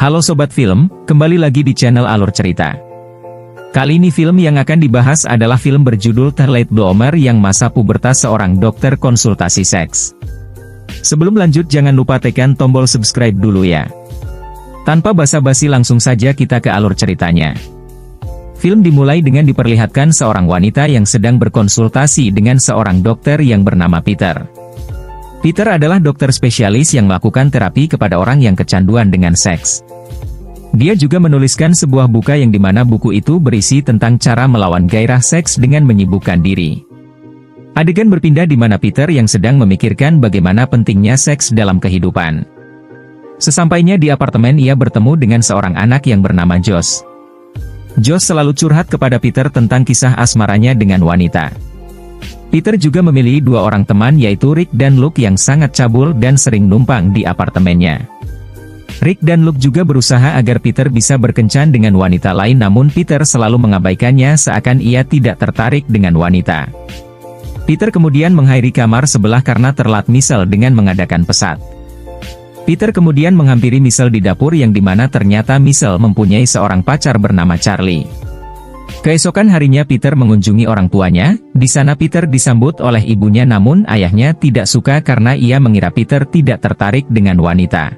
Halo Sobat Film, kembali lagi di channel Alur Cerita. Kali ini film yang akan dibahas adalah film berjudul The Late Bloomer yang masa pubertas seorang dokter konsultasi seks. Sebelum lanjut jangan lupa tekan tombol subscribe dulu ya. Tanpa basa-basi langsung saja kita ke alur ceritanya. Film dimulai dengan diperlihatkan seorang wanita yang sedang berkonsultasi dengan seorang dokter yang bernama Peter. Peter adalah dokter spesialis yang melakukan terapi kepada orang yang kecanduan dengan seks. Dia juga menuliskan sebuah buku yang dimana buku itu berisi tentang cara melawan gairah seks dengan menyibukkan diri. Adegan berpindah di mana Peter yang sedang memikirkan bagaimana pentingnya seks dalam kehidupan. Sesampainya di apartemen ia bertemu dengan seorang anak yang bernama Josh. Josh selalu curhat kepada Peter tentang kisah asmaranya dengan wanita. Peter juga memiliki dua orang teman yaitu Rick dan Luke yang sangat cabul dan sering numpang di apartemennya. Rick dan Luke juga berusaha agar Peter bisa berkencan dengan wanita lain namun Peter selalu mengabaikannya seakan ia tidak tertarik dengan wanita. Peter kemudian mengakhiri kamar sebelah karena terlambat Michelle dengan mengadakan pesat. Peter kemudian menghampiri Michelle di dapur yang dimana ternyata Michelle mempunyai seorang pacar bernama Charlie. Keesokan harinya Peter mengunjungi orang tuanya, di sana Peter disambut oleh ibunya namun ayahnya tidak suka karena ia mengira Peter tidak tertarik dengan wanita.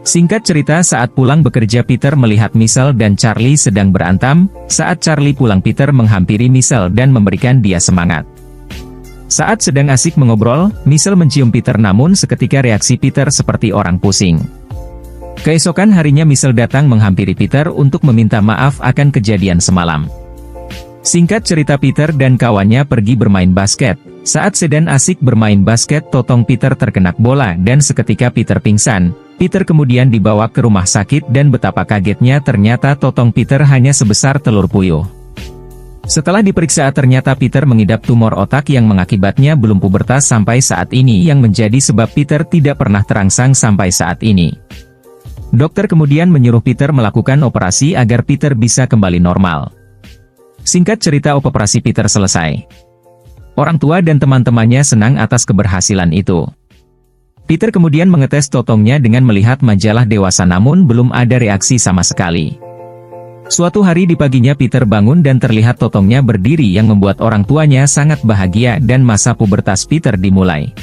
Singkat cerita saat pulang bekerja Peter melihat Michelle dan Charlie sedang berantem, saat Charlie pulang Peter menghampiri Michelle dan memberikan dia semangat. Saat sedang asik mengobrol, Michelle mencium Peter namun seketika reaksi Peter seperti orang pusing. Keesokan harinya Michelle datang menghampiri Peter untuk meminta maaf akan kejadian semalam. Singkat cerita Peter dan kawannya pergi bermain basket. Saat sedang asik bermain basket totong Peter terkena bola dan seketika Peter pingsan. Peter kemudian dibawa ke rumah sakit dan betapa kagetnya ternyata totong Peter hanya sebesar telur puyuh. Setelah diperiksa ternyata Peter mengidap tumor otak yang mengakibatnya belum pubertas sampai saat ini yang menjadi sebab Peter tidak pernah terangsang sampai saat ini. Dokter kemudian menyuruh Peter melakukan operasi agar Peter bisa kembali normal. Singkat cerita operasi Peter selesai. Orang tua dan teman-temannya senang atas keberhasilan itu. Peter kemudian mengetes totongnya dengan melihat majalah dewasa namun belum ada reaksi sama sekali. Suatu hari di paginya Peter bangun dan terlihat totongnya berdiri yang membuat orang tuanya sangat bahagia dan masa pubertas Peter dimulai.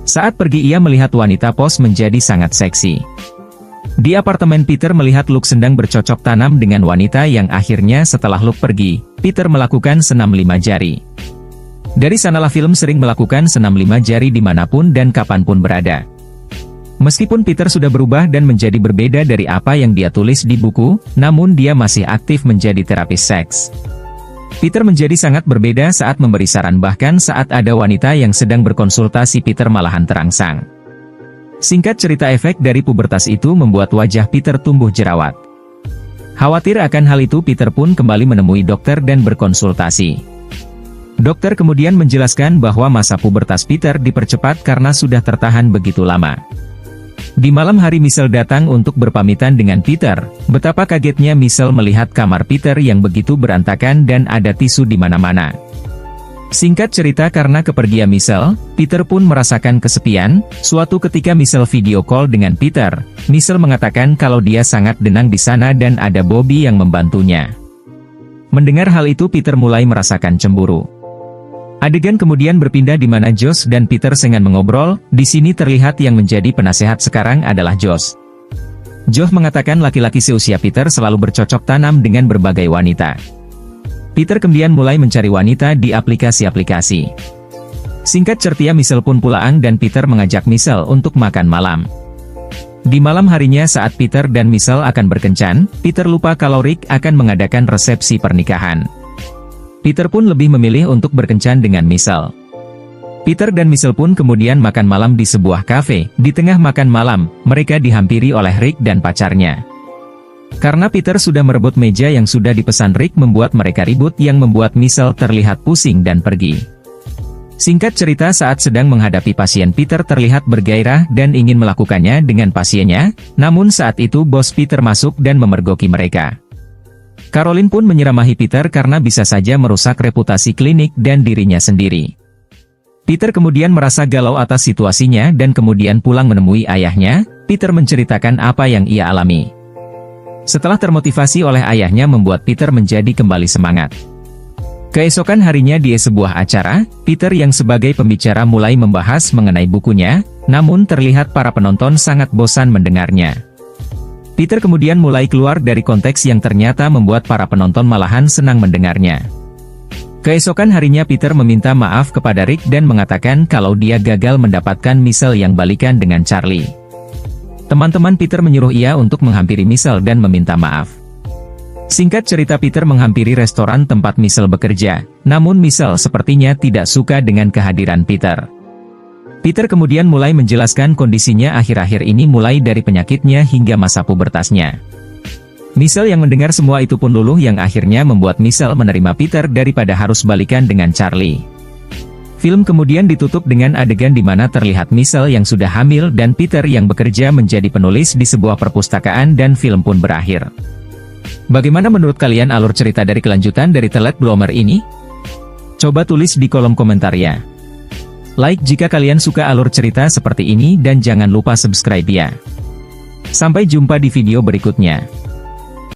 Saat pergi ia melihat wanita pos menjadi sangat seksi. Di apartemen Peter melihat Luke sedang bercocok tanam dengan wanita yang akhirnya setelah Luke pergi, Peter melakukan senam 5 jari. Dari sanalah film sering melakukan senam 5 jari dimanapun dan kapanpun berada. Meskipun Peter sudah berubah dan menjadi berbeda dari apa yang dia tulis di buku, namun dia masih aktif menjadi terapis seks. Peter menjadi sangat berbeda saat memberi saran bahkan saat ada wanita yang sedang berkonsultasi Peter malahan terangsang. Singkat cerita efek dari pubertas itu membuat wajah Peter tumbuh jerawat. Khawatir akan hal itu Peter pun kembali menemui dokter dan berkonsultasi. Dokter kemudian menjelaskan bahwa masa pubertas Peter dipercepat karena sudah tertahan begitu lama. Di malam hari Michelle datang untuk berpamitan dengan Peter, betapa kagetnya Michelle melihat kamar Peter yang begitu berantakan dan ada tisu di mana-mana. Singkat cerita karena kepergian Michelle, Peter pun merasakan kesepian. Suatu ketika Michelle video call dengan Peter, Michelle mengatakan kalau dia sangat tenang di sana dan ada Bobby yang membantunya. Mendengar hal itu Peter mulai merasakan cemburu. Adegan kemudian berpindah di mana Josh dan Peter sengan mengobrol. Di sini terlihat yang menjadi penasehat sekarang adalah Josh. Josh mengatakan laki-laki seusia Peter selalu bercocok tanam dengan berbagai wanita. Peter kemudian mulai mencari wanita di aplikasi-aplikasi. Singkat cerita Michelle pun pulang dan Peter mengajak Michelle untuk makan malam. Di malam harinya saat Peter dan Michelle akan berkencan, Peter lupa kalau Rick akan mengadakan resepsi pernikahan. Peter pun lebih memilih untuk berkencan dengan Michelle. Peter dan Michelle pun kemudian makan malam di sebuah kafe. Di tengah makan malam, mereka dihampiri oleh Rick dan pacarnya. Karena Peter sudah merebut meja yang sudah dipesan Rick membuat mereka ribut yang membuat Michelle terlihat pusing dan pergi. Singkat cerita saat sedang menghadapi pasien Peter terlihat bergairah dan ingin melakukannya dengan pasiennya, namun saat itu bos Peter masuk dan memergoki mereka. Caroline pun menyeramahi Peter karena bisa saja merusak reputasi klinik dan dirinya sendiri. Peter kemudian merasa galau atas situasinya dan kemudian pulang menemui ayahnya. Peter menceritakan apa yang ia alami. Setelah termotivasi oleh ayahnya membuat Peter menjadi kembali semangat. Keesokan harinya di sebuah acara, Peter yang sebagai pembicara mulai membahas mengenai bukunya, namun terlihat para penonton sangat bosan mendengarnya. Peter kemudian mulai keluar dari konteks yang ternyata membuat para penonton malahan senang mendengarnya. Keesokan harinya Peter meminta maaf kepada Rick dan mengatakan kalau dia gagal mendapatkan Michelle yang balikan dengan Charlie. Teman-teman Peter menyuruh ia untuk menghampiri Michelle dan meminta maaf. Singkat cerita, Peter menghampiri restoran tempat Michelle bekerja, namun Michelle sepertinya tidak suka dengan kehadiran Peter. Peter kemudian mulai menjelaskan kondisinya akhir-akhir ini mulai dari penyakitnya hingga masa pubertasnya. Michelle yang mendengar semua itu pun luluh yang akhirnya membuat Michelle menerima Peter daripada harus balikan dengan Charlie. Film kemudian ditutup dengan adegan di mana terlihat Michelle yang sudah hamil dan Peter yang bekerja menjadi penulis di sebuah perpustakaan dan film pun berakhir. Bagaimana menurut kalian alur cerita dari kelanjutan dari The Late Bloomer ini? Coba tulis di kolom komentar ya. Like jika kalian suka alur cerita seperti ini dan jangan lupa subscribe ya. Sampai jumpa di video berikutnya.